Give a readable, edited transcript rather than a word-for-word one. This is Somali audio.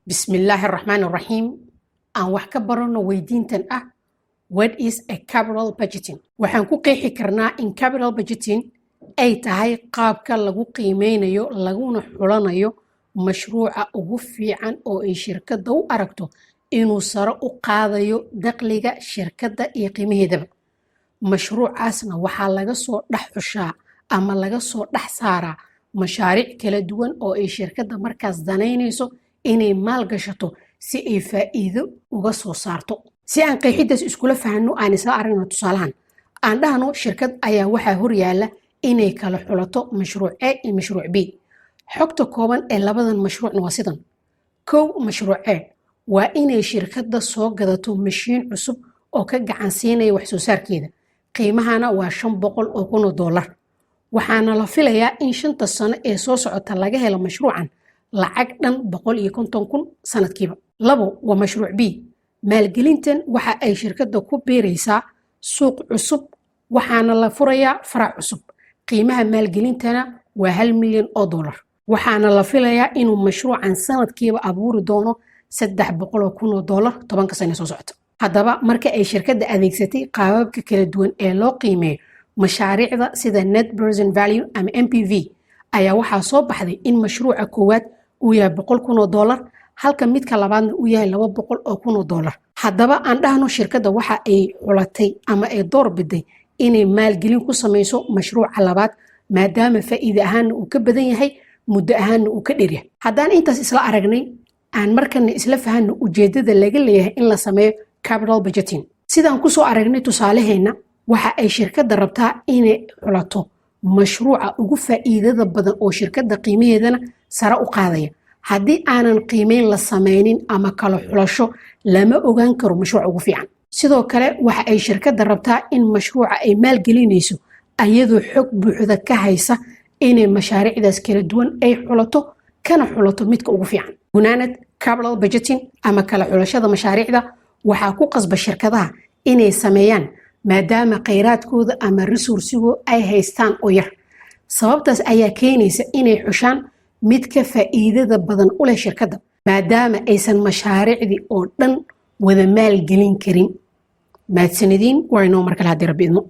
بسم الله الرحمن الرحيم aan wax ka barano weydiintan ah what is a capital budgeting waxaan ku qeexi karnaa in capital budgeting ay tahay qaabka lagu qiimeynayo laguna xulanayo mashruuca ugu fiican oo ay shirkadda u aragto inuu sare u qaadayo dakhliga shirkadda iyo qiimaheedaba mashruucaasna waxaa laga soo dhex xushaa ama laga soo dhex saaraa mashaariic kala duwan oo ay shirkadda markaas danaynayso inay maal gashato si ay faa'iido uga soo saarto si aan qeexidaas iskula fahanno aan isla aragno tusaalahan aan dhahno shirkad ayaa waxaa horyaala inay kala xulato mashruuc A iyo mashruuc B xogta kooban ee labadan mashruucna waa sidan kow mashruuc A waa inay shirkadda soo gadato mashiin cusub oo ka gacan siinaya wax soo saarkeeda qiimahana waa $500,000 waxaana la filayaa in 5 sano ee soo socota laga helo mashruucan lacag dhan 150,000 sanadkiiba labo waa mashruuc B maalgelintan waxa ay shirkadda ku biiraysaa suuq cusub waxaana la furayaa farac cusub qiimaha maalgelintana waa $1 milyan waxaana la filayaa inuu mashruucan sanadkiiba abuuri doono $300,000 10 sano soo socota haddaba marka ay shirkadda adeegsatay qaababka kala duwan ee loo qiimeeyo mashaariicda sida net present value ama NPV ayaa waxaa soo baxday in mashruuca koowaad uu yahay $100,000 halka midka labaadna uu yahay $200,000 haddaba aan dhahno shirkadda waxa ay xulatay ama ay door biday inay maalgelin ku samayso mashruuca labaad maadaama faa'iido ahaanna uu ka badan yahay muddo ahaanna uu ka dheryahay haddaan intaas isla aragnay aan markana isla fahanno ujeedada laga leeyahay in la sameeyo capital budgeting sidaan ku soo aragnay tusaalaheena waxa ay shirkadda rabtaa inay xulato mashruuca ugu faa'iidada badan oo shirkadda qiimaheedana sare u qaadaya haddii aanan qiimeyn la sameynin ama kala xulasho lama ogaan karo mashruuca ugu fiican sidoo kale waxa ay shirkadda rabtaa in mashruuca ay maalgelinayso ayadoo xog buuxda ka haysa inay mashaariicdaas kala duwan ay xulato kana xulato midka ugu fiican gunaanad capital budgeting ama kala xulashada mashaariicda waxaa ku qasba shirkadaha inay sameeyaan maadaama kheyraadkooda ama resourcigo ay haystaan oo yar sababtaas ayaa keenaysa inay xushaan mid ka faa'iidada badan u leh shirkadda maadaama aysan mashaariicdii oo dhan wada maalgelin karin mahadsanidin waa inoo markale haddii rabbi idmo